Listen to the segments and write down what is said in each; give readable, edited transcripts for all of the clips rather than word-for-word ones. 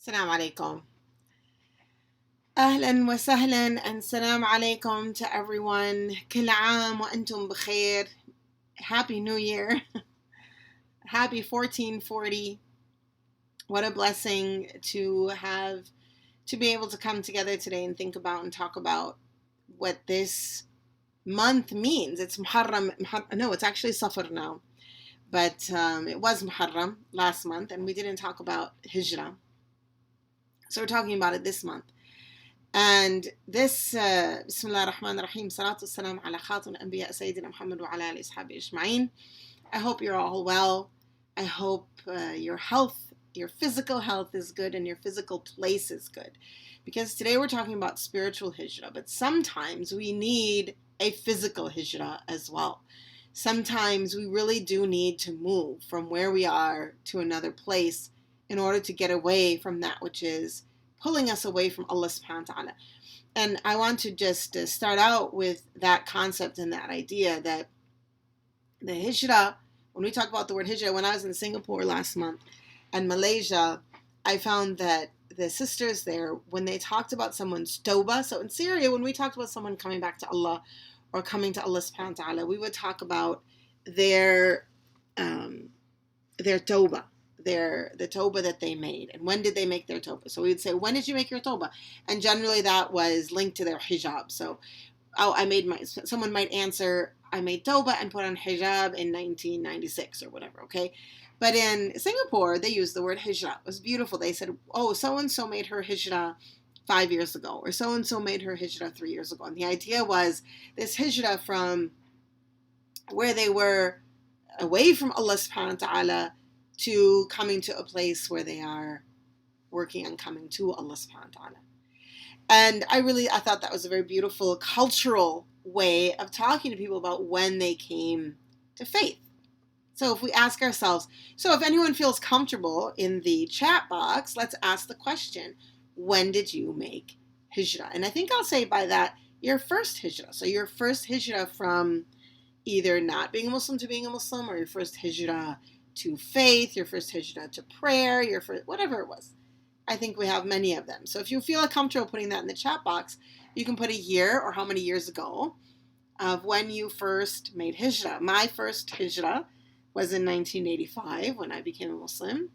السلام عليكم. أهلا وسهلا and salam alaikum to everyone. كل عام وأنتم بخير. Happy New Year. Happy 1440. What a blessing to be able to come together today and think about and talk about what this month means. It's Muharram. No, it's actually Safar now. But it was Muharram last month and we didn't talk about Hijrah. So we're talking about it this month. And this, Bismillah ar-Rahman ar-Rahim, salatu salam ala khatam al-anbiya Sayyidina Muhammad wa ala alihi ashabi ajma'in. I hope you're all well. I hope your health, your physical health is good and your physical place is good. Because today we're talking about spiritual hijrah, but sometimes we need a physical hijrah as well. Sometimes we really do need to move from where we are to another place in order to get away from that which is pulling us away from Allah subhanahu wa ta'ala. And I want to just start out with that concept and that idea that the hijrah, when we talk about the word hijrah, when I was in Singapore last month and Malaysia, I found that the sisters there, when they talked about someone's tawbah, so in Syria, when we talked about someone coming back to Allah or coming to Allah subhanahu wa ta'ala, we would talk about their tawbah. The tawbah that they made, and when did they make their tawbah? So we would say, when did you make your tawbah? And generally that was linked to their hijab. So someone might answer, I made tawbah and put on hijab in 1996 or whatever, okay? But in Singapore, they used the word hijrah. It was beautiful. They said, oh, so-and-so made her hijrah 5 years ago, or so-and-so made her hijrah 3 years ago. And the idea was this hijrah from where they were away from Allah subhanahu wa ta'ala to coming to a place where they are working on coming to Allah subhanahu wa ta'ala. And I thought that was a very beautiful cultural way of talking to people about when they came to faith. So if we ask ourselves, so if anyone feels comfortable in the chat box, let's ask the question, when did you make hijrah? And I think I'll say by that, your first hijrah. So your first hijrah from either not being a Muslim to being a Muslim, or your first hijrah to faith, your first hijrah to prayer, your first, whatever it was. I think we have many of them. So if you feel comfortable putting that in the chat box, you can put a year or how many years ago of when you first made hijrah. My first hijrah was in 1985 when I became a Muslim.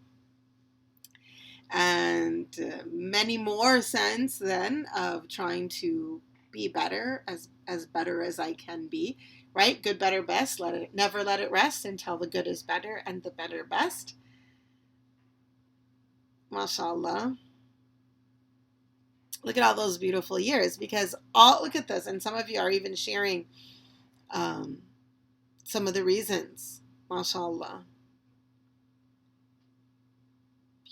And many more since then of trying to be better, as better as I can be. Right? Good, better, best. Never let it rest until the good is better and the better best. MashaAllah. Look at all those beautiful years, because look at this, and some of you are even sharing some of the reasons. MashaAllah.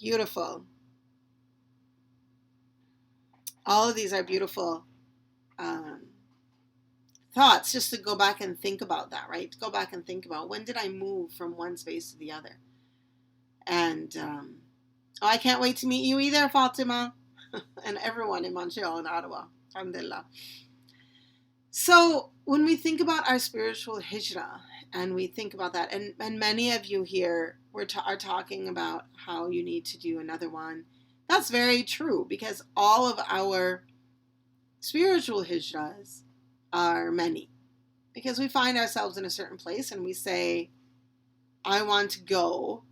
Beautiful. All of these are beautiful thoughts, just to go back and think about that, right? Go back and think about, when did I move from one space to the other? And I can't wait to meet you either, Fatima, and everyone in Montreal and Ottawa. Alhamdulillah. So when we think about our spiritual hijrah, and we think about that, and many of you here are talking about how you need to do another one. That's very true, because all of our spiritual hijrahs are many, because we find ourselves in a certain place and we say, I want to go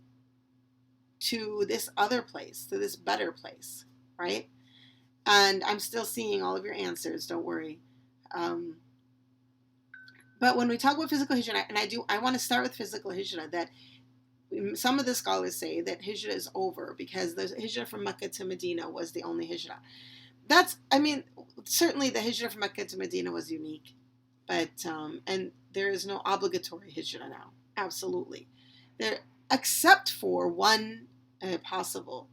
to this other place, to this better place, right? And I'm still seeing all of your answers, don't worry. But when we talk about physical hijrah, and I want to start with physical hijrah, that some of the scholars say that hijrah is over because the hijrah from Mecca to Medina was the only hijrah. Certainly the hijrah from Mecca to Medina was unique, but, and there is no obligatory hijrah now. Absolutely. Except for one possible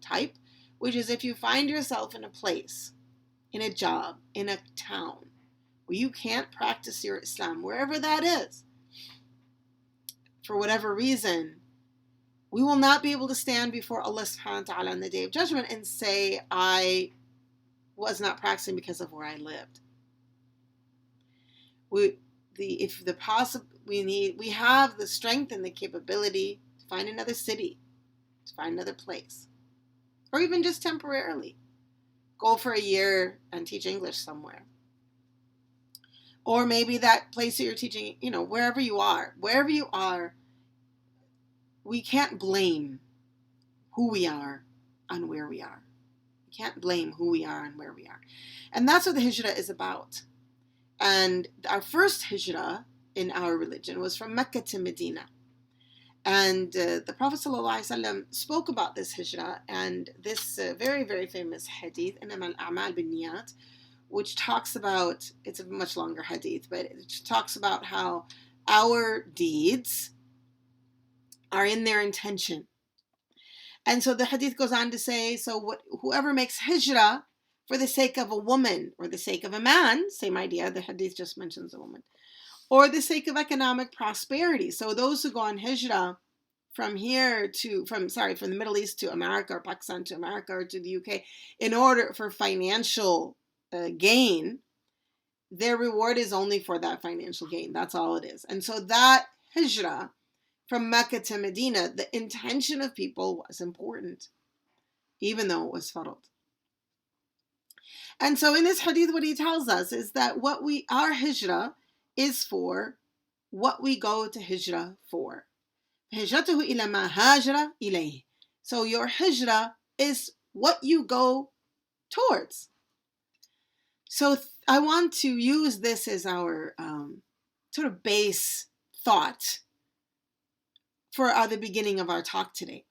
type, which is if you find yourself in a place, in a job, in a town, where you can't practice your Islam, wherever that is, for whatever reason, we will not be able to stand before Allah subhanahu wa ta'ala on the Day of Judgment and say, I was not practicing because of where I lived. We have the strength and the capability to find another city, to find another place. or even just temporarily. Go for a year and teach English somewhere. Or maybe that place that you're teaching, wherever you are, we can't blame who we are and where we are. We can't blame who we are and where we are. And that's what the Hijrah is about. And our first Hijrah in our religion was from Mecca to Medina. And the Prophet ﷺ spoke about this Hijrah and this very, very famous hadith, إنما الأعمال بالنيات, which talks about, it's a much longer hadith, but it talks about how our deeds are in their intention. And so the hadith goes on to say, whoever makes hijrah for the sake of a woman or the sake of a man, same idea, the hadith just mentions a woman, or the sake of economic prosperity. So those who go on hijrah from the Middle East to America, or Pakistan to America, or to the UK, in order for financial gain, their reward is only for that financial gain. That's all it is. And so that hijrah from Mecca to Medina, the intention of people was important, even though it was fard. And so in this hadith, what he tells us is that our hijrah is for what we go to hijrah for. هجرته إلى ما هاجر إليه. So your hijrah is what you go towards. So I want to use this as our sort of base thought for the beginning of our talk today.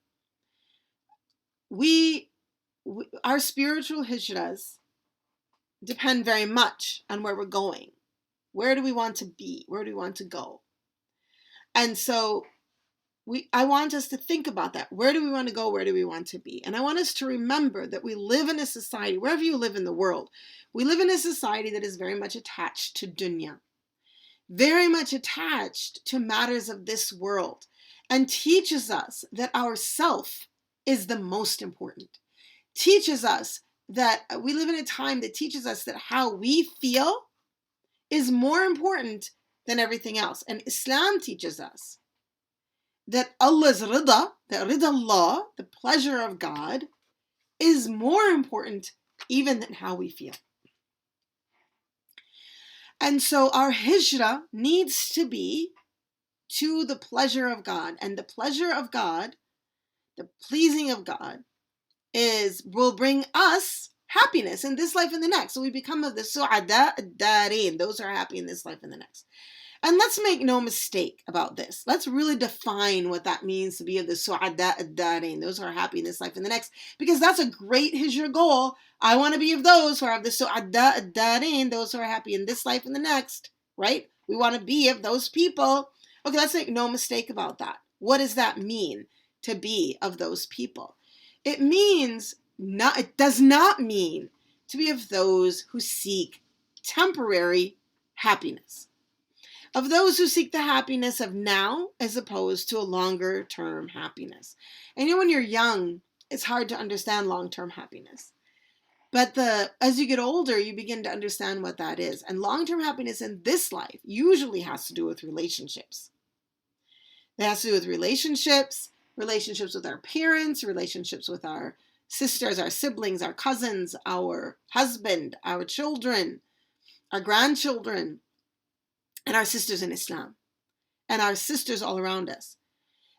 Our spiritual hijrahs depend very much on where we're going. Where do we want to be? Where do we want to go? And so I want us to think about that. Where do we want to go? Where do we want to be? And I want us to remember that we live in a society, wherever you live in the world, we live in a society that is very much attached to dunya, very much attached to matters of this world, and teaches us that our self is the most important. Teaches us that we live in a time that teaches us that how we feel is more important than everything else. And Islam teaches us that Allah's rida, that rida Allah, the pleasure of God, is more important even than how we feel. And so our hijrah needs to be to the pleasure of God. And the pleasure of God, the pleasing of God, will bring us happiness in this life and the next. So we become of the su'ada ad-dareen, those who are happy in this life and the next. And let's make no mistake about this. Let's really define what that means to be of the su'ada ad-dareen, those who are happy in this life and the next, because that's a great hijrah goal. I want to be of those who are of the su'ada ad-dareen, those who are happy in this life and the next, right? We want to be of those people. Okay, let's make no mistake about that. What does that mean to be of those people? It does not mean to be of those who seek temporary happiness. Of those who seek the happiness of now as opposed to a longer term happiness. And when you're young, it's hard to understand long-term happiness. But as you get older, you begin to understand what that is. And long-term happiness in this life usually has to do with relationships. It has to do with relationships with our parents, relationships with our sisters, our siblings, our cousins, our husband, our children, our grandchildren, and our sisters in Islam, and our sisters all around us.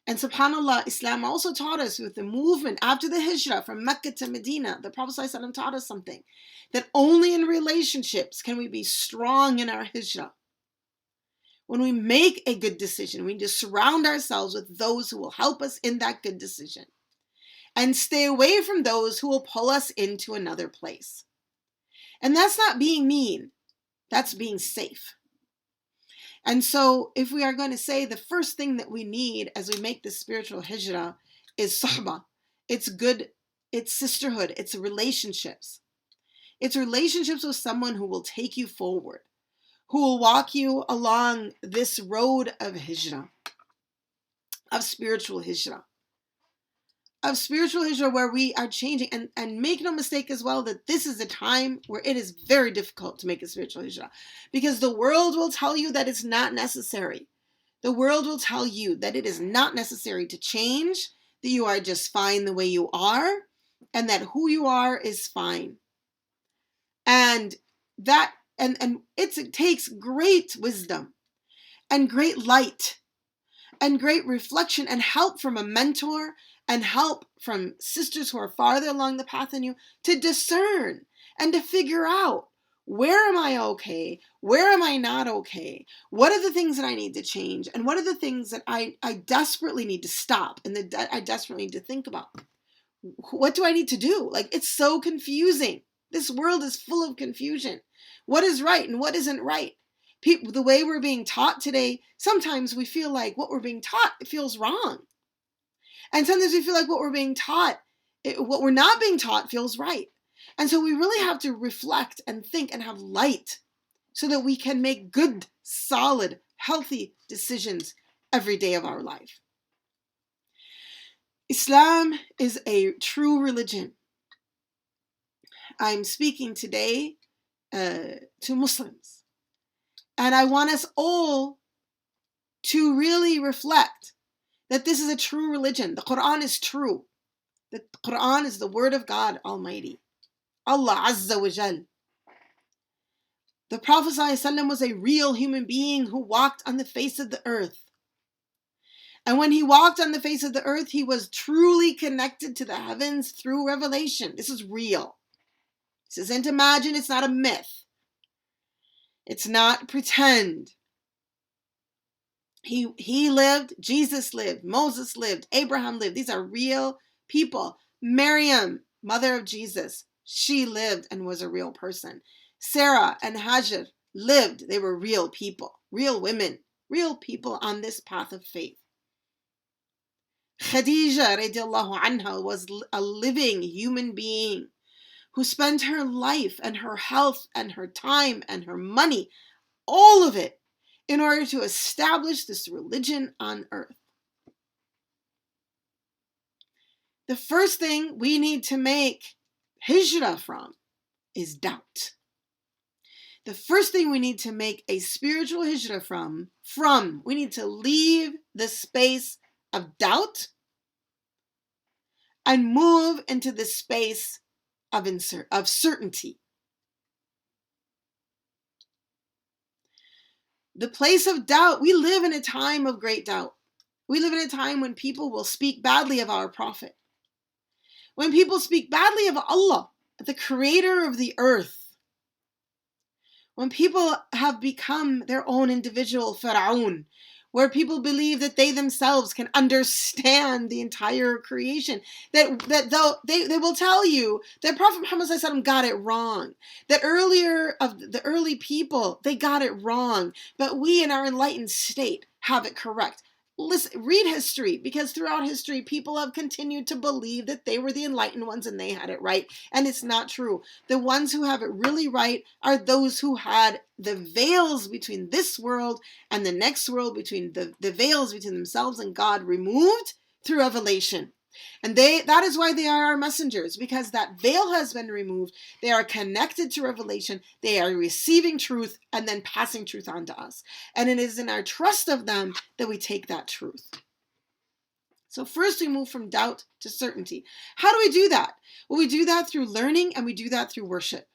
And subhanAllah, Islam also taught us with the movement after the hijrah from Mecca to Medina, the Prophet ﷺ taught us something, that only in relationships can we be strong in our hijrah. When we make a good decision, we need to surround ourselves with those who will help us in that good decision. And stay away from those who will pull us into another place. And that's not being mean. That's being safe. And so if we are going to say the first thing that we need as we make this spiritual hijrah is suhbah. It's good, it's sisterhood, it's relationships. It's relationships with someone who will take you forward, who will walk you along this road of hijrah, of spiritual hijrah. Of spiritual hijrah where we are changing. And make no mistake as well that this is a time where it is very difficult to make a spiritual hijrah. Because the world will tell you that it's not necessary. The world will tell you that it is not necessary to change, that you are just fine the way you are, and that who you are is fine. And that, and it takes great wisdom and great light and great reflection and help from a mentor and help from sisters who are farther along the path than you to discern and to figure out, where am I okay? Where am I not okay? What are the things that I need to change? And what are the things that I desperately need to stop and that I desperately need to think about? What do I need to do? Like, it's so confusing. This world is full of confusion. What is right and what isn't right? People, the way we're being taught today, sometimes we feel like what we're being taught, it feels wrong. And sometimes we feel like what we're being taught, what we're not being taught feels right. And so we really have to reflect and think and have light so that we can make good, solid, healthy decisions every day of our life. Islam is a true religion. I'm speaking today to Muslims. And I want us all to really reflect that this is a true religion. The Quran is true. The Quran is the word of God Almighty. Allah Azza wa Jal. The Prophet ﷺ was a real human being who walked on the face of the earth. And when he walked on the face of the earth, he was truly connected to the heavens through revelation. This is real. This isn't imagined. It's not a myth. It's not pretend. He lived, Jesus lived, Moses lived, Abraham lived. These are real people. Maryam, mother of Jesus, she lived and was a real person. Sarah and Hajar lived. They were real people, real women, real people on this path of faith. Khadija radiallahu anha was a living human being who spent her life and her health and her time and her money, all of it, in order to establish this religion on earth. The first thing we need to make hijrah from is doubt. The first thing we need to make a spiritual hijrah from, we need to leave the space of doubt and move into the space of certainty. The place of doubt, we live in a time of great doubt. We live in a time when people will speak badly of our prophet. When people speak badly of Allah, the creator of the earth. When people have become their own individual Fir'aun, where people believe that they themselves can understand the entire creation, that they will tell you that Prophet Muhammad ﷺ got it wrong, that the early people, they got it wrong, but we in our enlightened state have it correct. Listen, read history, because throughout history, people have continued to believe that they were the enlightened ones and they had it right. And it's not true. The ones who have it really right are those who had the veils between this world and the next world, between the veils between themselves and God removed through revelation. And that is why they are our messengers, because that veil has been removed. They are connected to revelation. They are receiving truth and then passing truth on to us. And it is in our trust of them that we take that truth. So first we move from doubt to certainty. How do we do that? Well, we do that through learning, and we do that through worship.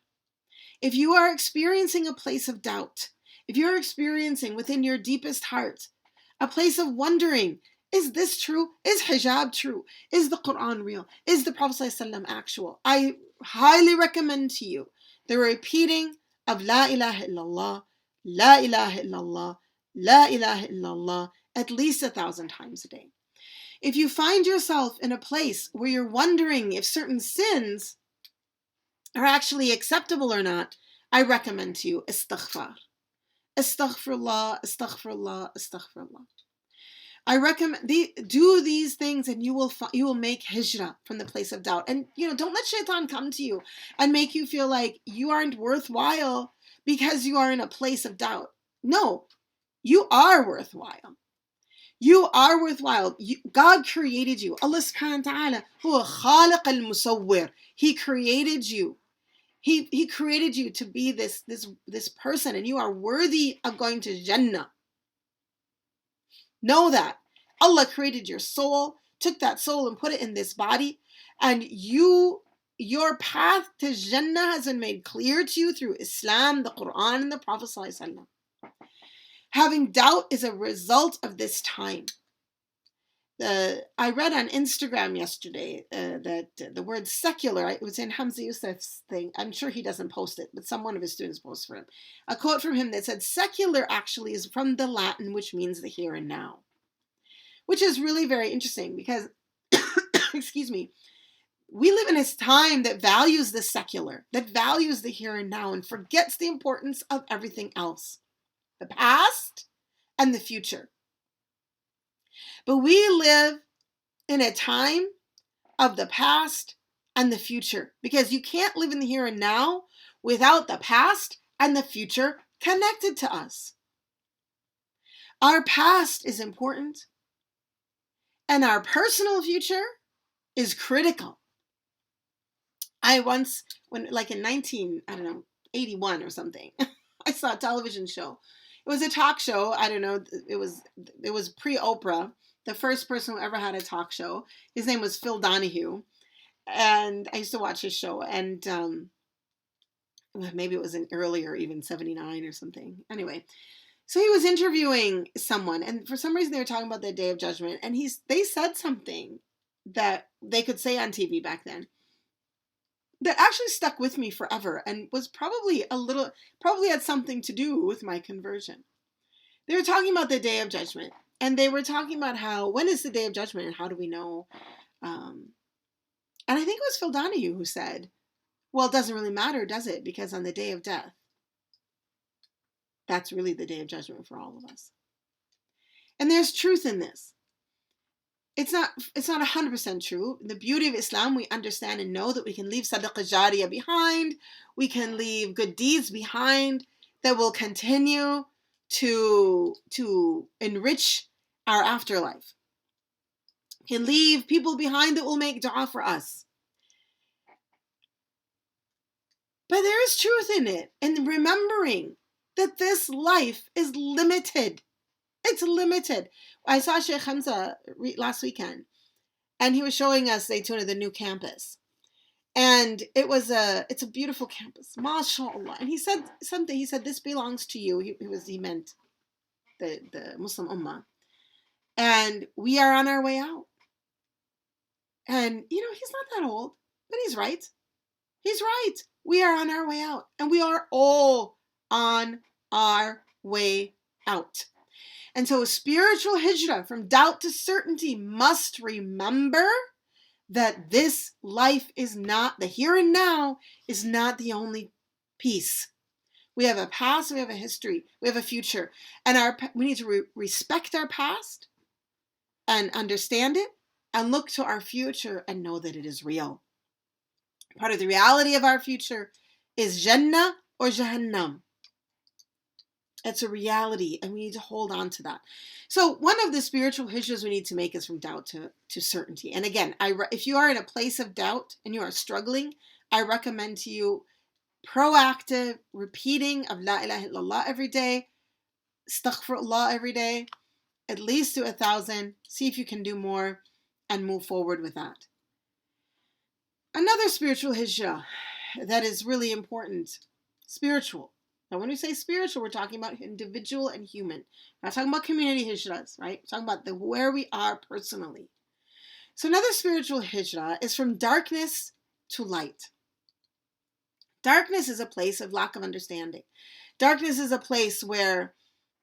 If you are experiencing a place of doubt, if you're experiencing within your deepest heart a place of wondering, is this true? Is hijab true? Is the Quran real? Is the Prophet ﷺ actual? I highly recommend to you the repeating of La ilaha illallah, La ilaha illallah, La ilaha illallah at least 1,000 times a day. If you find yourself in a place where you're wondering if certain sins are actually acceptable or not, I recommend to you istighfar. Astaghfirullah, astaghfirullah, astaghfirullah. I recommend do these things, and you will make hijrah from the place of doubt. And don't let shaitan come to you and make you feel like you aren't worthwhile because you are in a place of doubt. No, you are worthwhile. You are worthwhile. God created you. Allah subhanahu wa ta'ala, huwa khaliq al-musawwir. He created you. He created you to be this person, and you are worthy of going to Jannah. Know that. Allah created your soul, took that soul and put it in this body, and you your path to Jannah has been made clear to you through Islam, the Quran, and the Prophet ﷺ. Having doubt is a result of this time. I read on Instagram yesterday that the word secular, it was in Hamza Yusuf's thing. I'm sure he doesn't post it, but one of his students posts for him. A quote from him that said, secular actually is from the Latin, which means the here and now. Which is really very interesting because, excuse me, we live in a time that values the secular, that values the here and now, and forgets the importance of everything else, the past and the future. But we live in a time of the past and the future, because you can't live in the here and now without the past and the future connected to us. Our past is important, and our personal future is critical. I once, like in 81 or something, I saw a television show. It was a talk show. I don't know. It was pre-Oprah. The first person who ever had a talk show. His name was Phil Donahue. And I used to watch his show. And maybe it was earlier, even 79 or something. Anyway, so he was interviewing someone. And for some reason, they were talking about the Day of Judgment. And they said something that they could say on TV back then that actually stuck with me forever and was probably had something to do with my conversion. They were talking about the Day of Judgment, and they were talking about when is the Day of Judgment and how do we know? And I think it was Phil Donahue who said, well, it doesn't really matter, does it? Because on the day of death, that's really the Day of Judgment for all of us. And there's truth in this. It's not 100% true. The beauty of Islam, we understand and know that we can leave sadaqah jariyah behind. We can leave good deeds behind that will continue to enrich our afterlife. We can leave people behind that will make dua for us. But there is truth in it, and remembering that this life is limited. It's limited. I saw Sheikh Hamza last weekend, and he was showing us Zaytuna, the new campus. And it's a beautiful campus, mashallah. And he said something. He said, this belongs to you. He meant the Muslim Ummah. And we are on our way out. And, he's not that old, but he's right. He's right. We are on our way out. And we are all on our way out. And so a spiritual hijrah from doubt to certainty must remember that this life is not, the here and now is not the only piece. We have a past, we have a history, we have a future. And we need to respect our past and understand it and look to our future and know that it is real. Part of the reality of our future is Jannah or Jahannam. It's a reality, and we need to hold on to that. So one of the spiritual hijrahs we need to make is from doubt to certainty. And again, if you are in a place of doubt and you are struggling, I recommend to you proactive repeating of La ilaha illallah every day, astaghfirullah every day, at least to 1,000. See if you can do more and move forward with that. Another spiritual hijrah that is really important, spiritual. Now, when we say spiritual, we're talking about individual and human. We're not talking about community hijrahs, right? We're talking about where we are personally. So another spiritual hijrah is from darkness to light. Darkness is a place of lack of understanding. Darkness is a place where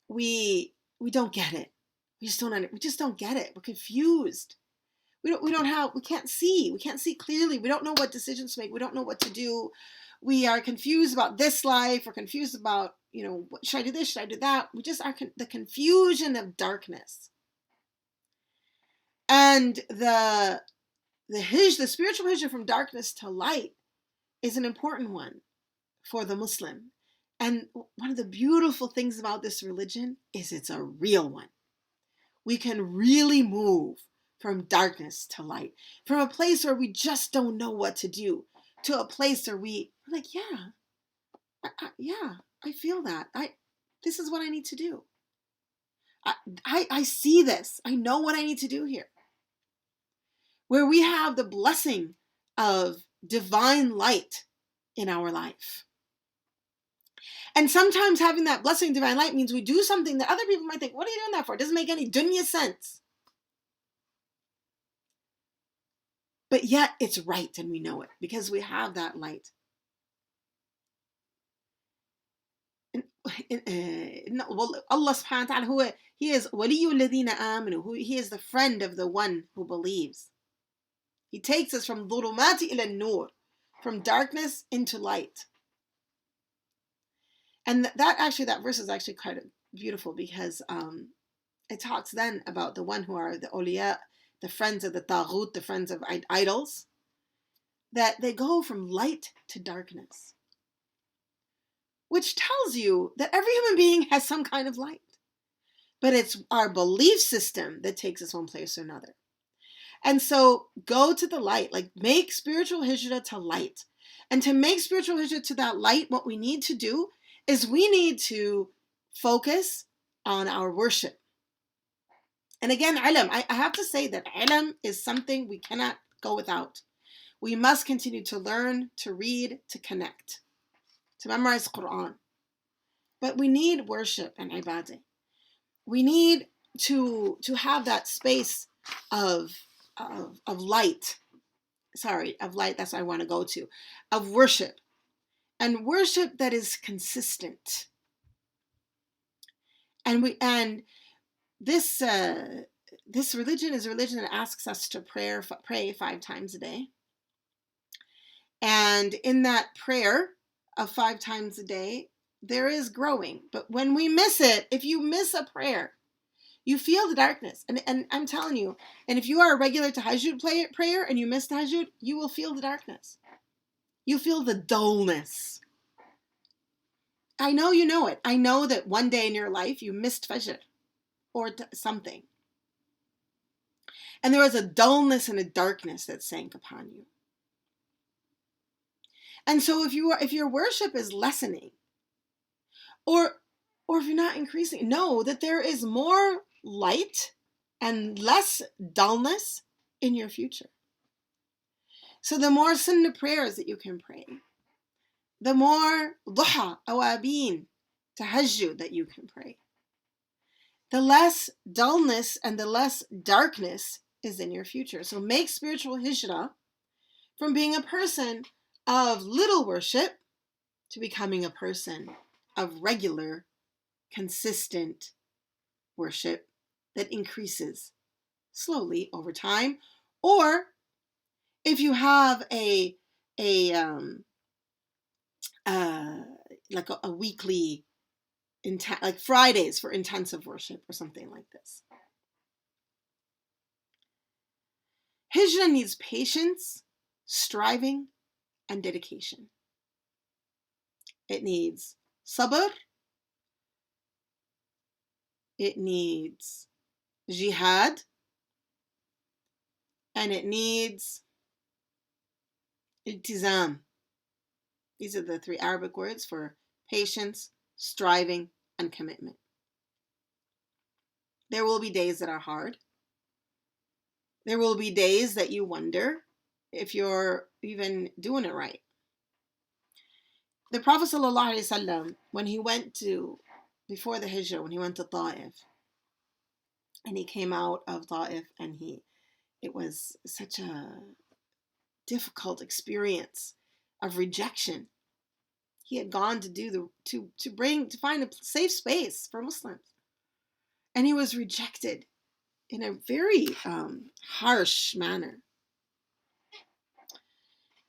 we don't get it. We just don't get it. We're confused. We can't see clearly. We don't know what decisions to make. We don't know what to do. We are confused about this life. We're confused about, should I do this? Should I do that? We just are the confusion of darkness. And the spiritual hijrah from darkness to light is an important one for the Muslim. And one of the beautiful things about this religion is it's a real one. We can really move from darkness to light, from a place where we just don't know what to do, to a place where we're like, I feel that. This is what I need to do. I see this. I know what I need to do here. Where we have the blessing of divine light in our life. And sometimes having that blessing of divine light means we do something that other people might think, what are you doing that for? It doesn't make any dunya sense. But yet it's right and we know it because we have that light. Allah subhanahu wa ta'ala, He is وَلِيُّ الَّذِينَ آمَنُوا. He is the friend of the one who believes. He takes us from ظُلُمَاتِ إِلَى النُّورِ, from darkness into light. And that verse is actually quite beautiful because it talks then about the one who are the awliya, the friends of the taghut, the friends of idols, that they go from light to darkness, which tells you that every human being has some kind of light, but it's our belief system that takes us one place or another. And so go to the light, like make spiritual hijrah to light. And to make spiritual hijrah to that light, what we need to do is we need to focus on our worship. And again, ilm, I have to say that ilm is something we cannot go without. We must continue to learn, to read, to connect, to memorize Quran. But we need worship and ibadah. We need to have that space of light. Of light, that's what I want to go to. Of worship. And worship that is consistent. And this religion is a religion that asks us to pray 5 times a day. And in that prayer of 5 times a day, there is growing. But when we miss it, if you miss a prayer, you feel the darkness. And I'm telling you, and if you are a regular tahajjud prayer and you miss tahajjud, you will feel the darkness. You feel the dullness. I know you know it. I know that one day in your life you missed fajr or something. And there was a dullness and a darkness that sank upon you. And so if your worship is lessening, or if you're not increasing, know that there is more light and less dullness in your future. So the more sunnah prayers that you can pray, the more duha, awabin, tahajjud that you can pray, the less dullness and the less darkness is in your future. So make spiritual hijrah from being a person of little worship to becoming a person of regular, consistent worship that increases slowly over time. Or if you have a weekly, like Fridays for intensive worship or something like this. Hijrah needs patience, striving, and dedication. It needs sabr. It needs jihad. And it needs iltizam. These are the 3 Arabic words for patience, striving, and commitment. There will be days that are hard. There will be days that you wonder if you're even doing it right. The Prophet ﷺ, when he went before the Hijrah, when he went to Ta'if, and he came out of Ta'if, and it was such a difficult experience of rejection. He had gone to find a safe space for Muslims, and he was rejected in a very harsh manner.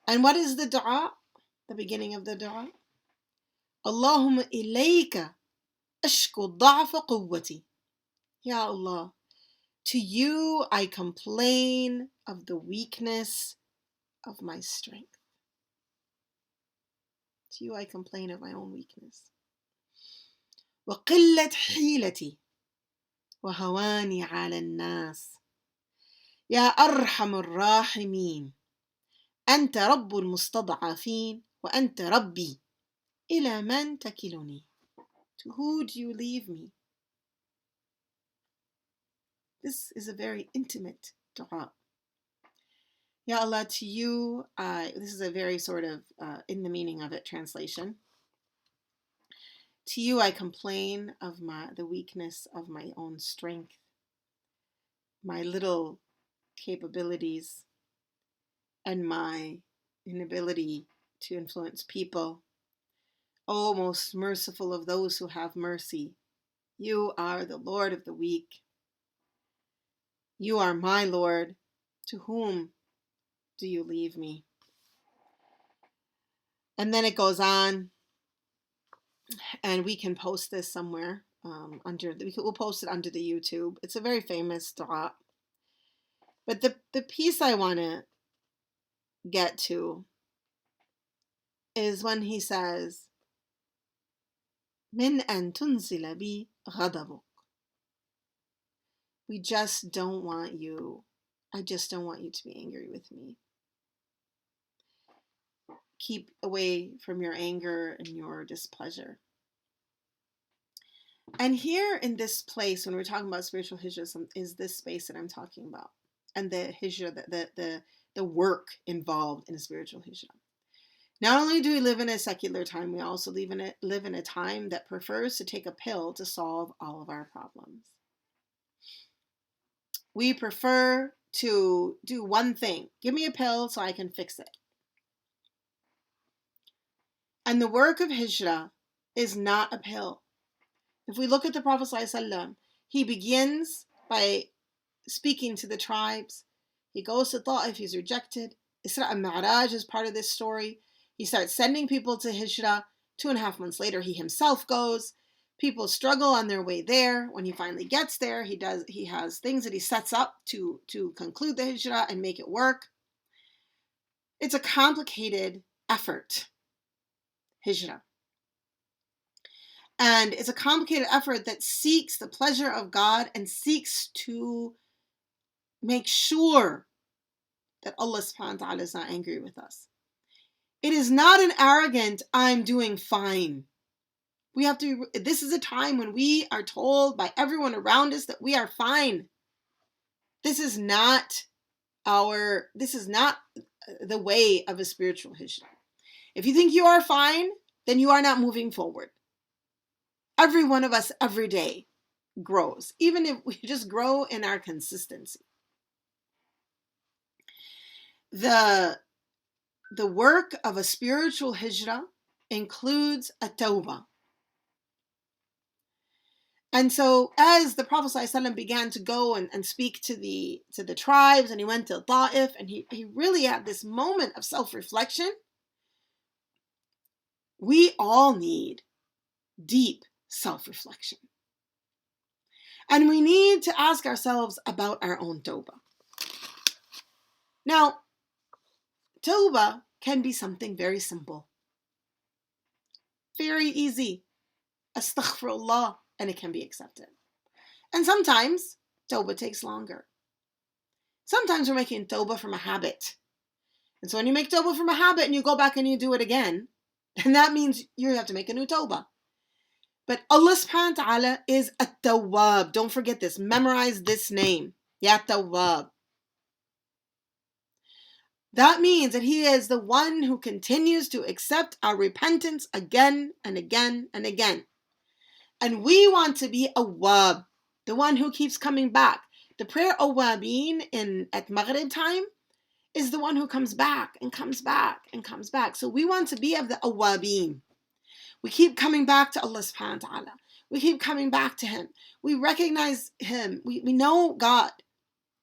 And what is the dua? The beginning of the dua? Allahumma إليك أشكو ضعف قوتي. Ya Allah, to you I complain of the weakness of my strength. To you I complain of my own weakness. وقلة حيلتي وهواني على الناس. يا أرحم الراحمين. أنت رب المستضعفين وأنت ربي. إلى من تكلني. To who do you leave me? This is a very intimate dua. Ya Allah, to you, this is a very sort of, in the meaning of it, translation. To you I complain of the weakness of my own strength, my little capabilities, and my inability to influence people. O most merciful of those who have mercy, you are the Lord of the weak. You are my Lord. To whom do you leave me? And then it goes on, and we can post this somewhere we'll post it under the YouTube. It's a very famous du'a. But the piece I want to get to is when he says, Min an tunzila bi غضبك. We just don't want you. I just don't want you to be angry with me. Keep away from your anger and your displeasure. And here in this place, when we're talking about spiritual hijrah, is this space that I'm talking about. And the hijrah, the work involved in a spiritual hijrah. Not only do we live in a secular time, we also live in a time that prefers to take a pill to solve all of our problems. We prefer to do one thing. Give me a pill so I can fix it. And the work of hijrah is not a pill. If we look at the Prophet ﷺ, he begins by speaking to the tribes. He goes to Ta'if, he's rejected. Isra and Mi'raj is part of this story. He starts sending people to hijrah. 2.5 months later, he himself goes. People struggle on their way there. When he finally gets there, he has things that he sets up to conclude the hijrah and make it work. It's a complicated effort, hijrah. And it's a complicated effort that seeks the pleasure of God and seeks to make sure that Allah subhanahu wa ta'ala is not angry with us. It is not an arrogant, I'm doing fine. This is a time when we are told by everyone around us that we are fine. This is not the way of a spiritual hijrah. If you think you are fine, then you are not moving forward. Every one of us every day grows, even if we just grow in our consistency. The work of a spiritual hijrah includes a tawbah. And so as the Prophet ﷺ began to go and speak to the tribes, and he went to Ta'if, and he really had this moment of self-reflection, we all need deep self-reflection. And we need to ask ourselves about our own tawbah. Now, tawbah can be something very simple. Very easy. Astaghfirullah, and it can be accepted. And sometimes tawbah takes longer. Sometimes we're making tawbah from a habit. And so when you make tawbah from a habit and you go back and you do it again, then that means you have to make a new tawbah. But Allah subhanahu wa ta'ala is at-tawwab. Don't forget this. Memorize this name. Ya Tawwab. That means that He is the one who continues to accept our repentance again and again and again. And we want to be awwab, the one who keeps coming back. The prayer awwabin at Maghrib time is the one who comes back and comes back and comes back. So we want to be of the awwabin. We keep coming back to Allah subhanahu wa ta'ala. We keep coming back to Him. We recognize Him. We know God.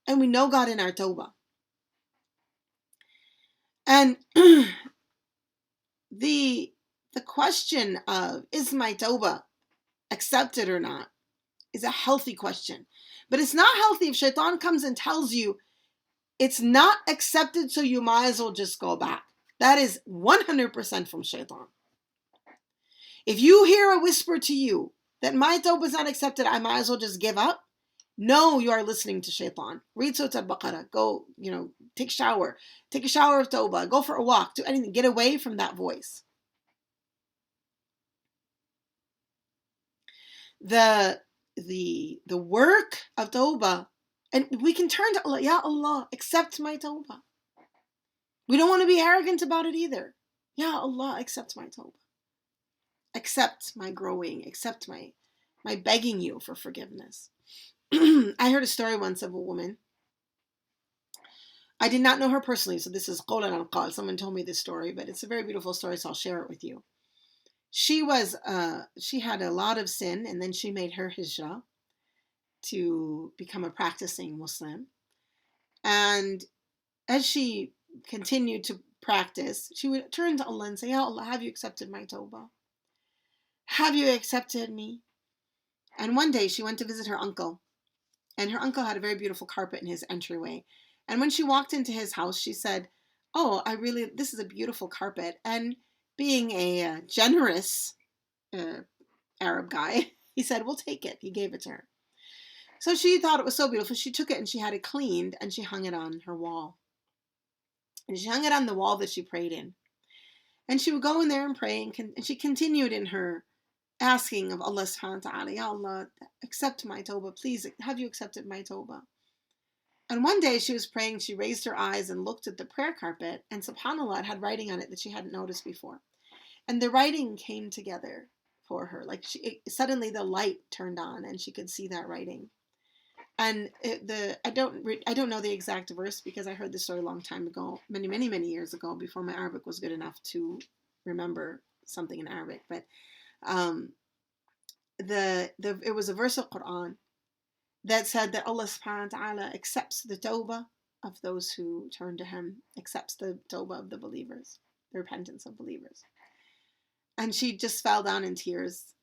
And we know God in our tawbah. And the question of, is my tawbah accepted or not, is a healthy question. But it's not healthy if shaitan comes and tells you it's not accepted, so you might as well just go back. That is 100% from shaitan. If you hear a whisper to you that my tawbah is not accepted, I might as well just give up, no, you are listening to shaitan. Read Surah Al-Baqarah. Go, take a shower. Take a shower of tawbah. Go for a walk. Do anything. Get away from that voice. The work of tawbah, and we can turn to Allah. Ya Allah, accept my tawbah. We don't want to be arrogant about it either. Ya Allah, accept my tawbah. Accept my growing. Accept my begging you for forgiveness. I heard a story once of a woman. I did not know her personally, so this is qawlan al-qal. Someone told me this story, but it's a very beautiful story, so I'll share it with you. She had a lot of sin, and then she made her hijrah to become a practicing Muslim. And as she continued to practice, she would turn to Allah and say, Ya Allah, have you accepted my tawbah? Have you accepted me? And one day she went to visit her uncle, and her uncle had a very beautiful carpet in his entryway. And when she walked into his house, she said, oh, this is a beautiful carpet. And being a generous Arab guy, he said, we'll take it. He gave it to her. So she thought it was so beautiful. She took it and she had it cleaned and she hung it on her wall. And she hung it on the wall that she prayed in. And she would go in there and pray, and she continued in her asking of Allah subhanahu wa ta'ala, Ya Allah, accept my tawbah. Please, have you accepted my tawbah? And one day she was praying, she raised her eyes and looked at the prayer carpet, and subhanAllah, it had writing on it that she hadn't noticed before. And the writing came together for her. Like suddenly the light turned on and she could see that writing. And I don't know the exact verse because I heard this story a long time ago, many years ago, before my Arabic was good enough to remember something in Arabic. But it was a verse of Quran that said that Allah subhanahu wa ta'ala accepts the tawbah of those who turn to him, accepts the tawbah of the believers, the repentance of believers. And she just fell down in tears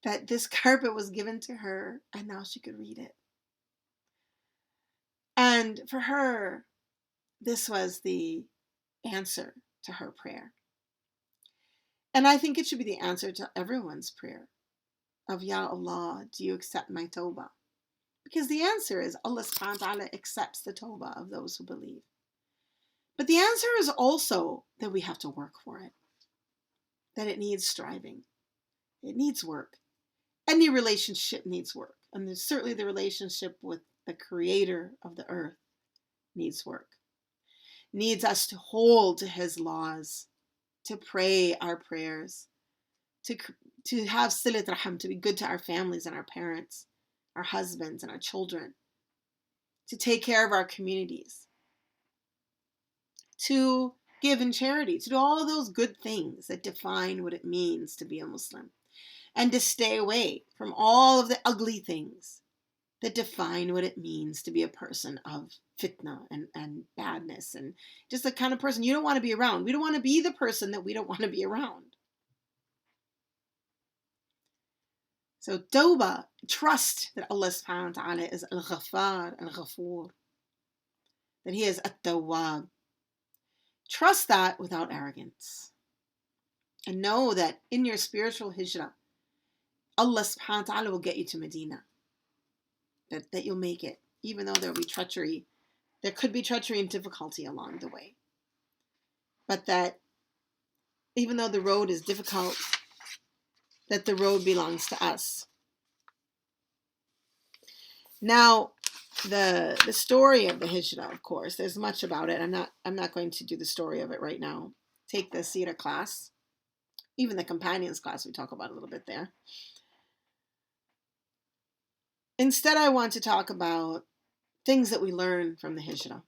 that this carpet was given to her and now she could read it. And for her, this was the answer to her prayer. And I think it should be the answer to everyone's prayer of, Ya Allah, do you accept my tawbah? Because the answer is Allah subhanahu wa ta'ala accepts the tawbah of those who believe. But the answer is also that we have to work for it. That it needs striving. It needs work. Any relationship needs work. And there's certainly the relationship with the creator of the earth needs work. Needs us to hold to his laws, to pray our prayers, to have silat rahim, to be good to our families and our parents, our husbands and our children, to take care of our communities, to give in charity, to do all of those good things that define what it means to be a Muslim, and to stay away from all of the ugly things that define what it means to be a person of fitna and badness and just the kind of person you don't want to be around. We don't want to be the person that we don't want to be around. So tawbah, trust that Allah subhanahu wa ta'ala is al-Ghaffar, al-Ghafoor, that he is at-Tawwab. Trust that without arrogance. And know that in your spiritual hijrah, Allah subhanahu wa ta'ala will get you to Medina. That you'll make it, even though there will be treachery. There could be treachery and difficulty along the way. But that even though the road is difficult, that the road belongs to us. Now, the story of the hijrah, of course, there's much about it. I'm not going to do the story of it right now. Take the Sira class, even the companions class, we talk about a little bit there. Instead, I want to talk about things that we learn from the hijrah,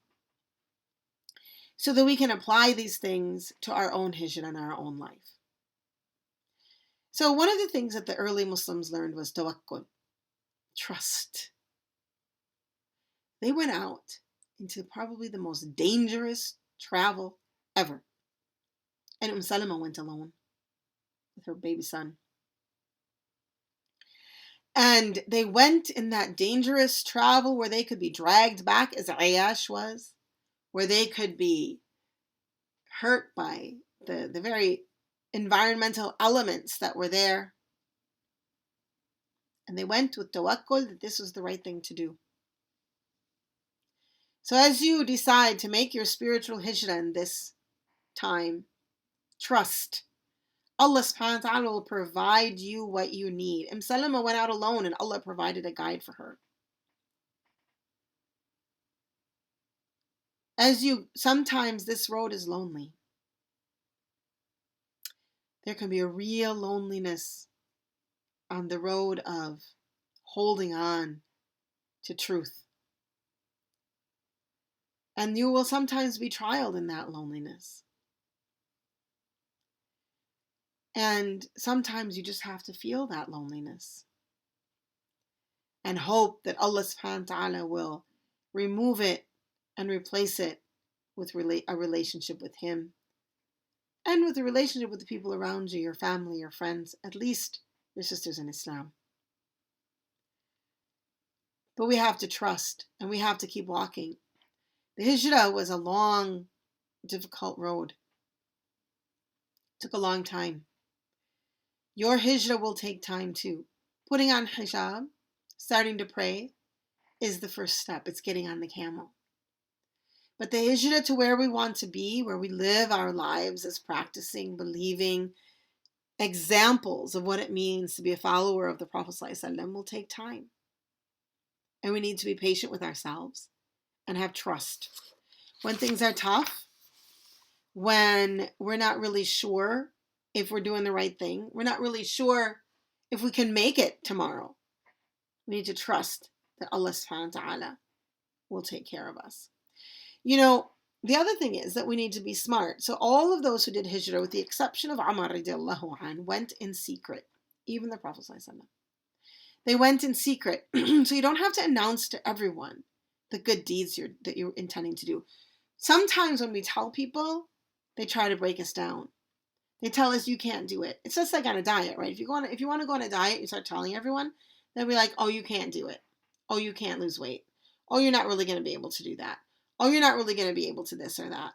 so that we can apply these things to our own hijrah and our own life. So one of the things that the early Muslims learned was tawakkul, trust. They went out into probably the most dangerous travel ever. And Salama went alone with her baby son. And they went in that dangerous travel where they could be dragged back, as Ayash was, where they could be hurt by the very environmental elements that were there. And they went with tawakkul that this was the right thing to do. So as you decide to make your spiritual hijrah in this time, trust. Allah subhanahu wa ta'ala will provide you what you need. Salama went out alone and Allah provided a guide for her. sometimes this road is lonely. There can be a real loneliness on the road of holding on to truth. And you will sometimes be trialed in that loneliness. And sometimes you just have to feel that loneliness and hope that Allah subhanahu wa ta'ala will remove it and replace it with a relationship with Him and with a relationship with the people around you, your family, your friends, at least your sisters in Islam. But we have to trust and we have to keep walking. The Hijrah was a long, difficult road. It took a long time. Your Hijrah will take time too. Putting on hijab, starting to pray, is the first step. It's getting on the camel. But the Hijrah to where we want to be, where we live our lives as practicing, believing examples of what it means to be a follower of the Prophet ﷺ, will take time. And we need to be patient with ourselves and have trust. When things are tough, when we're not really sure if we're doing the right thing, we're not really sure if we can make it tomorrow, we need to trust that Allah subhanahu wa ta'ala will take care of us. You know, the other thing is that we need to be smart. So all of those who did Hijrah, with the exception of Umar radiallahu anh, went in secret. Even the Prophet sallallahu alaihi wasallam. They went in secret. So you don't have to announce to everyone the good deeds that you're intending to do. Sometimes when we tell people, they try to break us down. They tell us you can't do it. It's just like on a diet, right? If you want to go on a diet, you start telling everyone, they'll be like, oh, you can't do it. Oh, you can't lose weight. Oh, you're not really going to be able to do that. Oh, you're not really going to be able to this or that.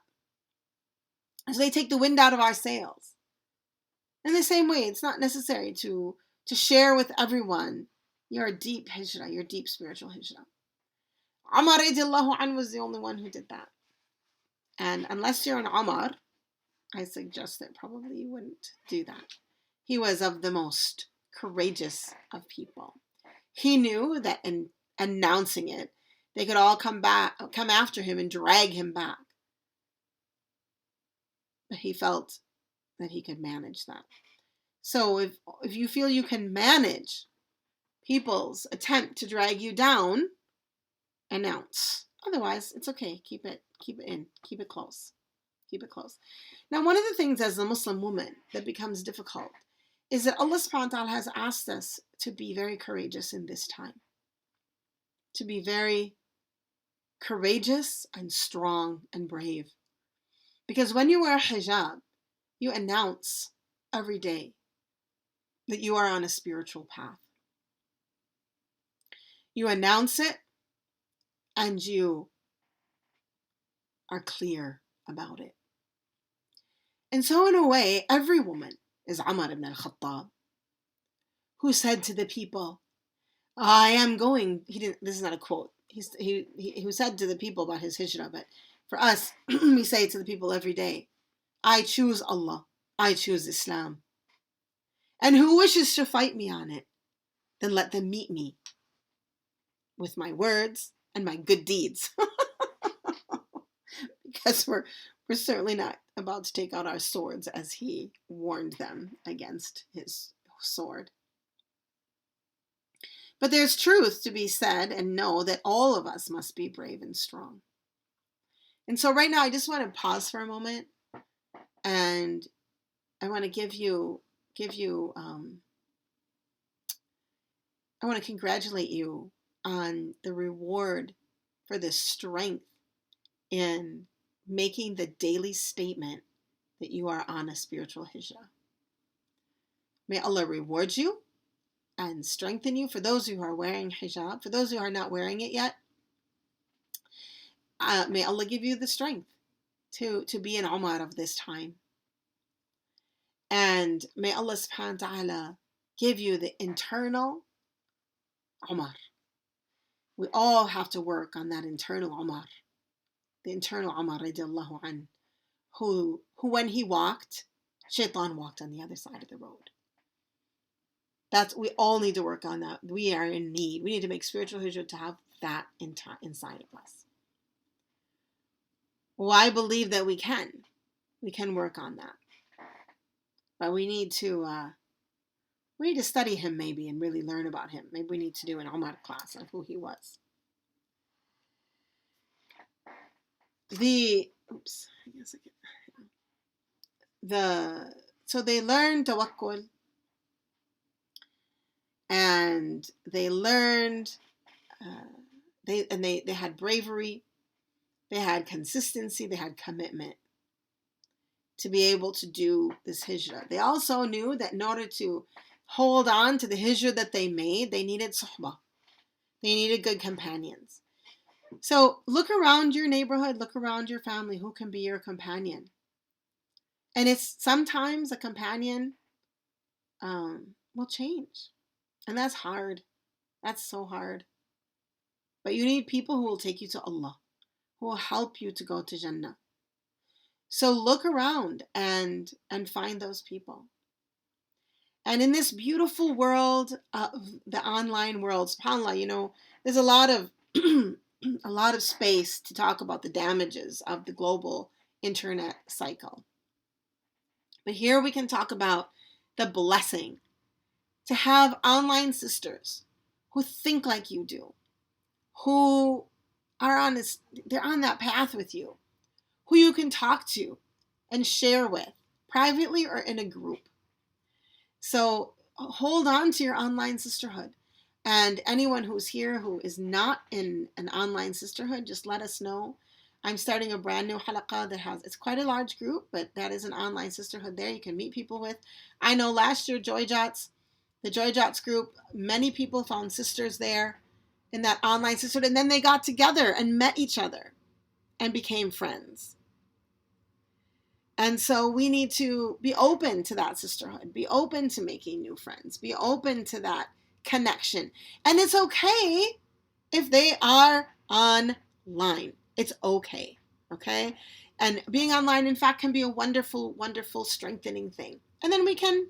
And so they take the wind out of our sails. In the same way, it's not necessary to share with everyone your deep hijrah, your deep spiritual hijrah. Umar radiallahu anh was the only one who did that. And unless you're an Umar, I suggest that probably you wouldn't do that. He was of the most courageous of people. He knew that in announcing it, they could all come after him and drag him back. But he felt that he could manage that. So if you feel you can manage people's attempt to drag you down, announce. Otherwise, it's okay. Keep it in. Keep it close. Keep it close. Now, one of the things as a Muslim woman that becomes difficult is that Allah subhanahu wa ta'ala has asked us to be very courageous in this time. To be very courageous and strong and brave. Because when you wear hijab, you announce every day that you are on a spiritual path. You announce it and you are clear about it. And so in a way, every woman is Umar ibn al-Khattab, who said to the people, I am going, this is not a quote, who said to the people about his hijrah, but for us, we say to the people every day, I choose Allah, I choose Islam. And who wishes to fight me on it, then let them meet me with my words and my good deeds. Because we're certainly not about to take out our swords as he warned them against his sword. But there's truth to be said and know that all of us must be brave and strong. And so right now I just want to pause for a moment and I want to give you I want to congratulate you on the reward for the strength in making the daily statement that you are on a spiritual hijrah. May Allah reward you and strengthen you. For those who are wearing hijab, for those who are not wearing it yet, may Allah give you the strength to be an Umar of this time. And may Allah subhanahu wa ta'ala give you the internal Umar. We all have to work on that internal Umar. The internal Umar radiallahu anh, who when he walked, Shaitan walked on the other side of the road. We all need to work on that. We are in need. We need to make spiritual hijrah to have that inside of us. Well, I believe that we can work on that, but we need to study him maybe and really learn about him. Maybe we need to do an Umar class on who he was. So they learned tawakkul, and they learned they had bravery, they had consistency, they had commitment to be able to do this hijrah. They also knew that in order to hold on to the hijrah that they made, they needed suhbah. They needed good companions. So look around your neighborhood, look around your family. Who can be your companion? And it's sometimes a companion will change. And that's hard. That's so hard. But you need people who will take you to Allah, who will help you to go to Jannah. So look around and find those people. And in this beautiful world, the online world, subhanAllah, there's a lot of a lot of space to talk about the damages of the global internet cycle. But here we can talk about the blessing to have online sisters who think like you do, who are they're on that path with you, who you can talk to and share with, privately or in a group. So hold on to your online sisterhood. And anyone who's here who is not in an online sisterhood, just let us know. I'm starting a brand new halaqah it's quite a large group, but that is an online sisterhood there you can meet people with. I know last year, the Joy Jots group, many people found sisters there in that online sisterhood, and then they got together and met each other and became friends. And so we need to be open to that sisterhood, be open to making new friends, be open to that connection. And it's okay if they are online. It's okay. Okay. And being online, in fact, can be a wonderful, wonderful strengthening thing. And then we can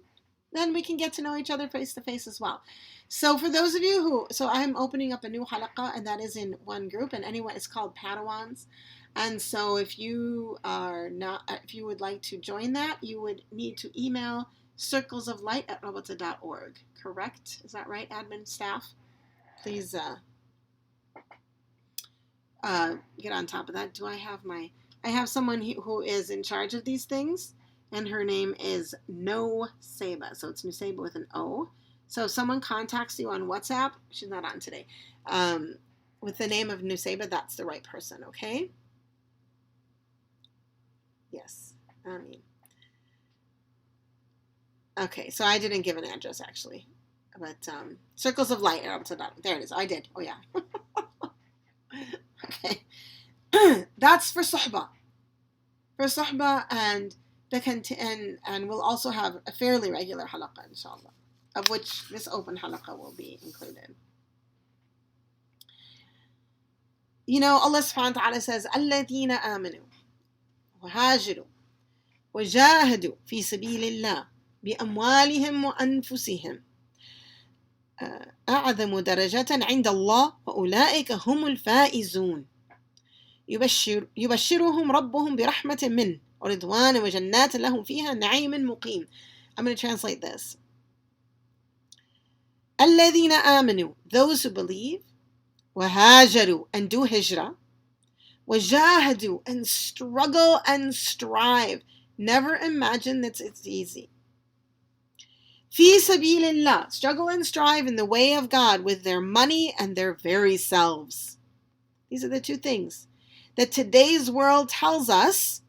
get to know each other face to face as well. So for those of you so I'm opening up a new halaqah, and that is in one group, and it's called Padawans. And so if you would like to join that, you would need to email circlesoflight@rabata.org. Correct? Is that right, admin staff? Please get on top of that. I have someone who is in charge of these things, and her name is Nusayba. So it's Nusayba with an O. So if someone contacts you on WhatsApp, she's not on today, with the name of Nusayba, that's the right person, okay? Yes, Ameen. Okay, so I didn't give an address actually, but Circles of Light. There it is. I did. Oh yeah. Okay, that's for suhbah. For suhbah, and we'll also have a fairly regular halaqah, inshallah, of which this open halaqah will be included. Allah subhanahu wa ta'ala says, الَّذِينَ آمَنُوا وهاجروا وجاهدوا في سبيل الله بأموالهم وأنفسهم أعظم درجة عند الله وأولئك هم الفائزون يبشرهم ربهم برحمة منه ورضوان وجنات لهم فيها نعيم مقيم. I'm going to translate this. الذين آمنوا, those who believe, وهاجروا, and do hijrah, وجاهدوا, and struggle and strive. Never imagine that it's easy. في سبيل الله, struggle and strive in the way of God with their money and their very selves. These are the two things that today's world tells us.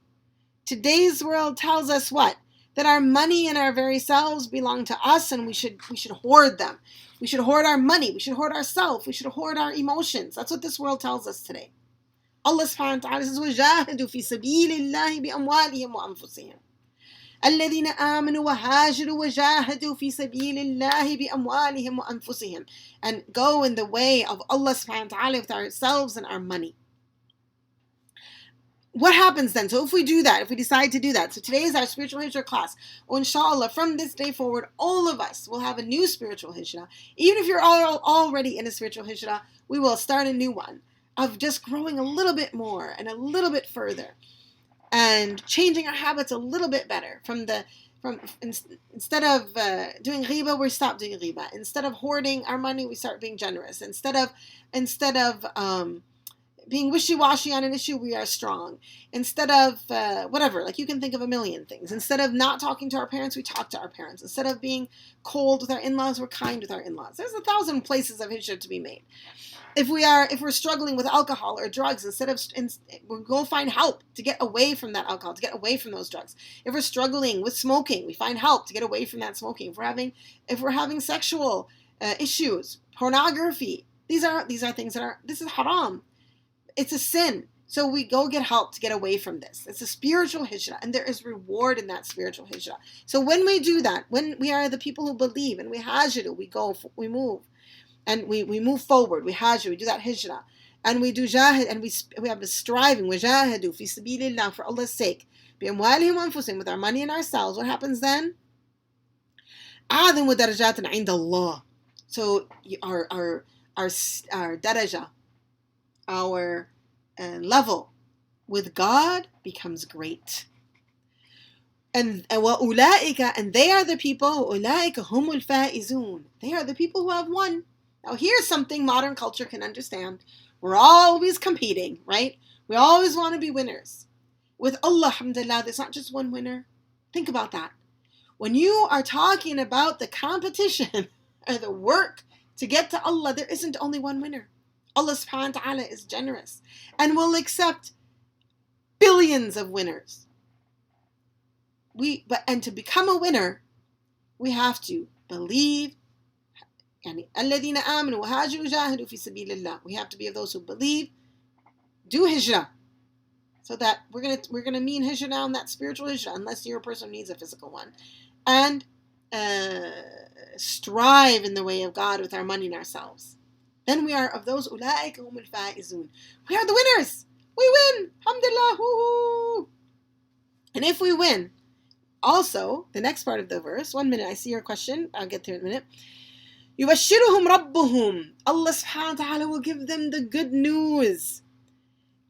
Today's world tells us what? That our money and our very selves belong to us, and we should hoard them. We should hoard our money. We should hoard ourselves. We should hoard our emotions. That's what this world tells us today. Allah subhanahu wa ta'ala says, وَجَاهِدُوا فِي سَبِيلِ اللَّهِ بِأَمْوَالِهِمْ وَأَنفُسِهِمْ الَّذِينَ آمَنُوا وَهَاجَرُوا وَجَاهَدُوا فِي سَبِيلِ اللَّهِ بِأَمْوَالِهِمْ وَأَنفُسِهِمْ, and go in the way of Allah subhanahu wa ta'ala with ourselves and our money. What happens then? So if we do that, if we decide to do that, so today is our Spiritual Hijrah class. Well, inshallah, from this day forward, all of us will have a new Spiritual Hijrah. Even if you're already in a Spiritual Hijrah, we will start a new one. of just growing a little bit more and a little bit further and changing our habits a little bit better. Instead of doing ghiba, we stop doing ghiba. Instead of hoarding our money, we start being generous. Instead of being wishy-washy on an issue, we are strong. Instead of whatever, like you can think of a million things. Instead of not talking to our parents, we talk to our parents. Instead of being cold with our in-laws, we're kind with our in-laws. There's 1,000 places of hijrah to be made. If we're struggling with alcohol or drugs, we'll go find help to get away from that alcohol, to get away from those drugs. If we're struggling with smoking, we find help to get away from that smoking. If we're having sexual issues, pornography, these are things this is haram. It's a sin. So we go get help to get away from this. It's a spiritual hijrah, and there is reward in that spiritual hijrah. So when we do that, when we are the people who believe and we hajiru, we move. And we move forward, we hajr, we do that hijrah. And we do jahid, and we have the striving, we jahidu fi sabilillah, for Allah's sake. بِأَمْوَالِهِمْ وَأَنفُسِهِمْ, with our money and ourselves. What happens then? أَعْظَمُ دَرَجَاتٍ عِنْدَ اللَّهِ. So our daraja, our level with God becomes great. And وَأُولَٰئِكَ, and they are the people, أُولَٰئِكَ هُمُ الْفَائِزُونَ, they are the people who have won. Now here's something modern culture can understand. We're always competing, right? We always want to be winners. With Allah, alhamdulillah, there's not just one winner. Think about that. When you are talking about the competition or the work to get to Allah, there isn't only one winner. Allah subhanahu wa ta'ala is generous and will accept billions of winners. And to become a winner, we have to believe. الذين آمنوا وهاجروا وجاهدوا في سبيل الله. We have to be of those who believe, do hijrah. So that we're gonna mean hijrah now, in that spiritual hijrah, unless you're a person who needs a physical one, and strive in the way of God with our money and ourselves. Then we are of those أولئك هم الفائزون. We are the winners. We win. Alhamdulillah. Woo-hoo. And if we win, also the next part of the verse. 1 minute. I see your question. I'll get to it in a minute. يبشرهم ربهم. Allah subhanahu wa ta'ala will give them the good news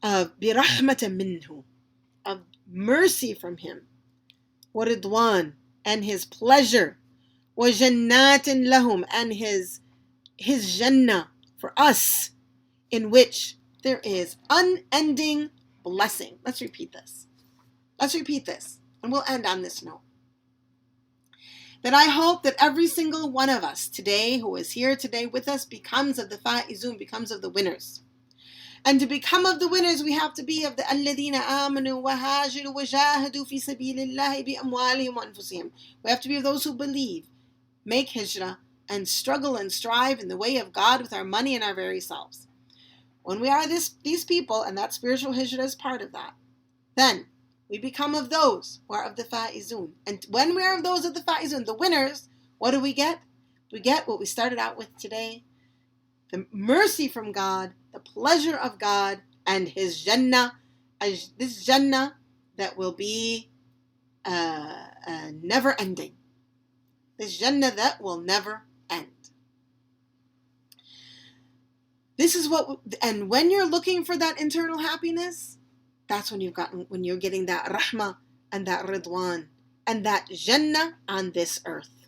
of برحمة منه, of mercy from him, ورضوان, and his pleasure, وجنات لهم, and his jannah for us, in which there is unending blessing. Let's repeat this, and we'll end on this note. That I hope that every single one of us today, who is here today with us, becomes of the faizun, becomes of the winners. And to become of the winners, we have to be of the الذين آمنوا وهاجروا وجاهدوا في سبيل الله بأموالهم وأنفسهم. We have to be of those who believe, make hijrah, and struggle and strive in the way of God with our money and our very selves. When we are these people, and that spiritual hijrah is part of that, then we become of those who are of the faizun. And when we are of those of the faizun, the winners, what do we get? We get what we started out with today: the mercy from God, the pleasure of God, and his jannah, this jannah that will be never ending. This jannah that will never end. This is and when you're looking for that internal happiness, that's when you're getting that rahmah and that ridwan and that jannah on this earth.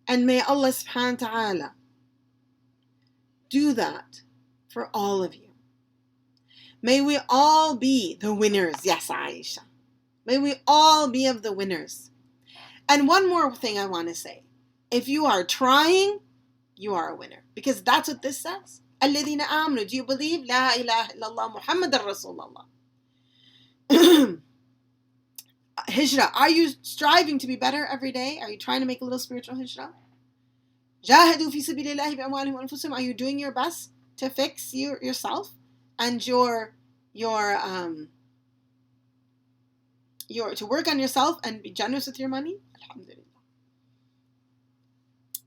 And may Allah subhanahu wa ta'ala do that for all of you. May we all be the winners. Yes, Aisha. May we all be of the winners. And one more thing I want to say. If you are trying, you are a winner. Because that's what this says. الذين آمنوا. Do you believe? لا إله إلا الله محمد رسول الله. Hijrah. Are you striving to be better every day? Are you trying to make a little spiritual hijrah? جاهدوا في سبيل الله بأموالهم وأنفسهم. Are you doing your best to fix yourself and to work on yourself and be generous with your money? Alhamdulillah.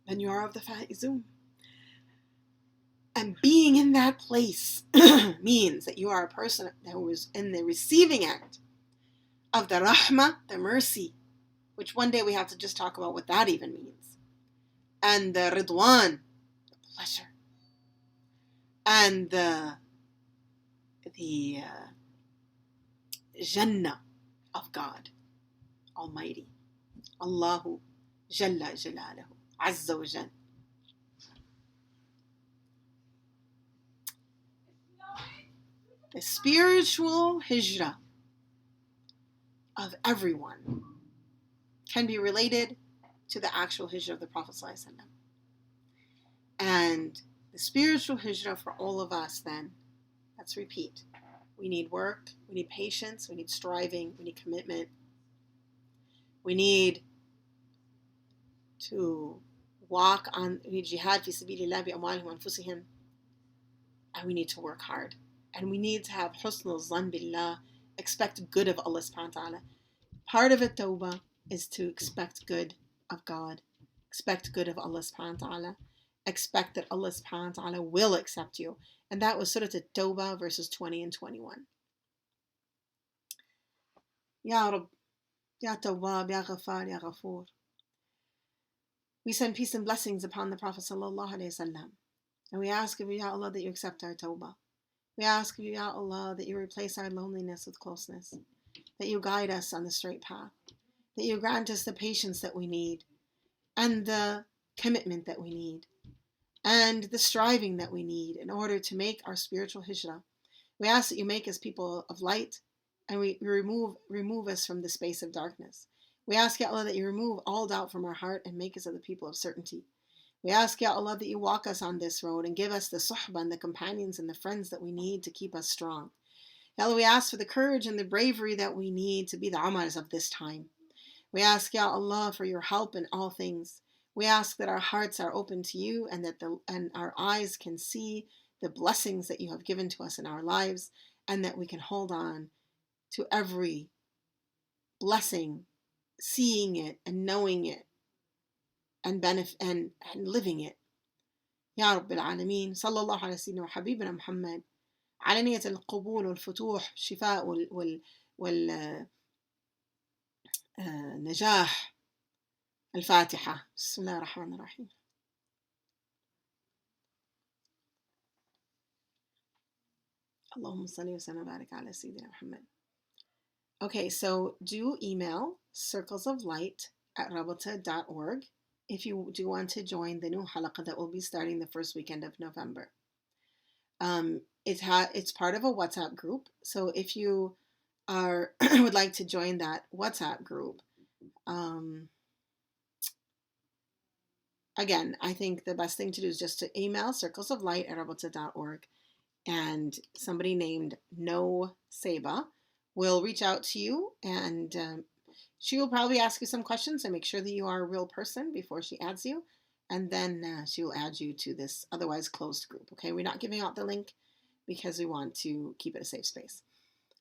Then you are of the faizun. And being in that place means that you are a person who is in the receiving end of the rahmah, the mercy, which one day we have to just talk about what that even means. And the ridwan, the pleasure. and the Jannah of God Almighty. Allahu Jalla Jalaluhu Azza wa Jal. The spiritual hijrah of everyone can be related to the actual hijrah of the Prophet ﷺ. And the spiritual hijrah for all of us then, let's repeat. We need work, we need patience, we need striving, we need commitment. We need to we need jihad fi sabilillah bi amwalihim wa anfusihim, and we need to work hard. And we need to have husnul zan billah, expect good of Allah subhanahu wa ta'ala. Part of it, tawbah, is to expect good of God, expect good of Allah subhanahu wa ta'ala, expect that Allah subhanahu wa ta'ala will accept you. And that was Surah At-Tawbah, verses 20 and 21. Ya Rabb, Ya Tawwab, Ya Ghafar, Ya Ghafoor. We send peace and blessings upon the Prophet sallallahu alaihi wasallam. And we ask of you, Ya Allah, that you accept our tawbah. We ask of you, Ya Allah, that you replace our loneliness with closeness, that you guide us on the straight path, that you grant us the patience that we need, and the commitment that we need, and the striving that we need in order to make our spiritual hijrah. We ask that you make us people of light, and we remove us from the space of darkness. We ask, Ya Allah, that you remove all doubt from our heart and make us of the people of certainty. We ask, Ya Allah, that you walk us on this road and give us the suhbah and the companions and the friends that we need to keep us strong. Ya Allah, we ask for the courage and the bravery that we need to be the Umars of this time. We ask, Ya Allah, for your help in all things. We ask that our hearts are open to you and that our eyes can see the blessings that you have given to us in our lives, and that we can hold on to every blessing, seeing it and knowing it and living it. Ya Rabbil Alameen, sallallahu ala sayyidina wa habibina Muhammad, على نية القبول والفتوح الشفاء والنجاح. الفاتحة. بسم الله الرحمن الرحيم. اللهم صل وسلم وبارك على سيدنا محمد. Okay, so do email circlesoflight@rabata.org if you do want to join the new halaqah that will be starting the first weekend of November. It's part of a WhatsApp group, so if you would like to join that WhatsApp group, again, I think the best thing to do is just to email circlesoflight@rabata.org, and somebody named No Seba will reach out to you, and she will probably ask you some questions and make sure that you are a real person before she adds you, and then she will add you to this otherwise closed group. Okay, we're not giving out the link because we want to keep it a safe space.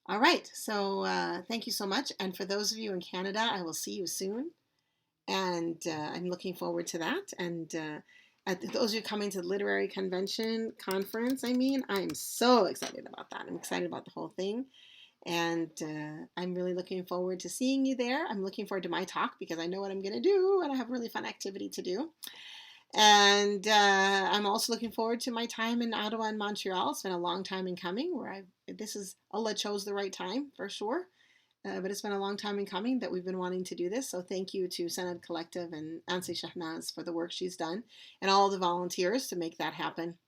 All right, so thank you so much, and for those of you in Canada, I will see you soon, and I'm looking forward to that. And those of you coming to the literary conference, I'm so excited about that. I'm excited about the whole thing. And I'm really looking forward to seeing you there. I'm looking forward to my talk because I know what I'm going to do, and I have a really fun activity to do. And I'm also looking forward to my time in Ottawa and Montreal. It's been a long time in coming. Allah chose the right time for sure. But it's been a long time in coming that we've been wanting to do this. So thank you to Sanad Collective and Anse Shahnaz for the work she's done, and all the volunteers to make that happen.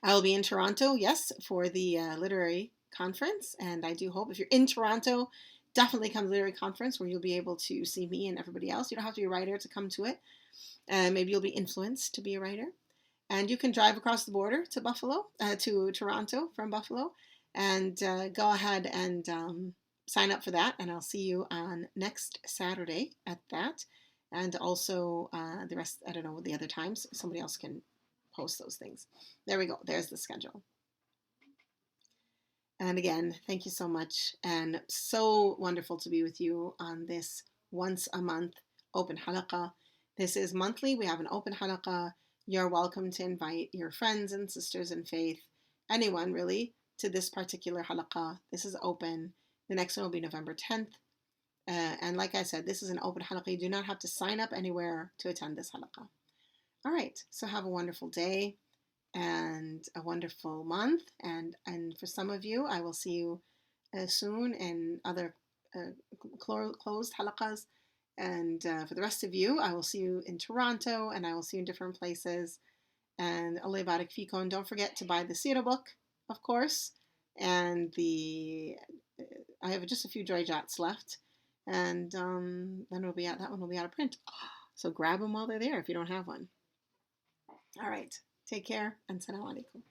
I will be in Toronto, yes, for the literary conference, and I do hope if you're in Toronto, definitely come to the literary conference where you'll be able to see me and everybody else. You don't have to be a writer to come to it. Maybe you'll be influenced to be a writer, and you can drive across the border to Toronto from Buffalo, and go ahead and sign up for that, and I'll see you on next Saturday at that, and also the rest. I don't know the other times. Somebody else can post those things. There we go. There's the schedule. And again, thank you so much, and so wonderful to be with you on this once a month open halaqah. This is monthly. We have an open halaqah. You're welcome to invite your friends and sisters in faith, anyone really, to this particular halaqah. This is open. The next one will be November 10th. And like I said, this is an open halaqah. You do not have to sign up anywhere to attend this halaqah. All right, so have a wonderful day. and a wonderful month. And for some of you, I will see you soon in other closed halaqas. And for the rest of you, I will see you in Toronto, and I will see you in different places. And Allah barik fikum. Don't forget to buy the Sira book, of course. And I have just a few joy jats left. And then it'll be out. That one will be out of print. So grab them while they're there if you don't have one. All right. Take care, and salam alaikum.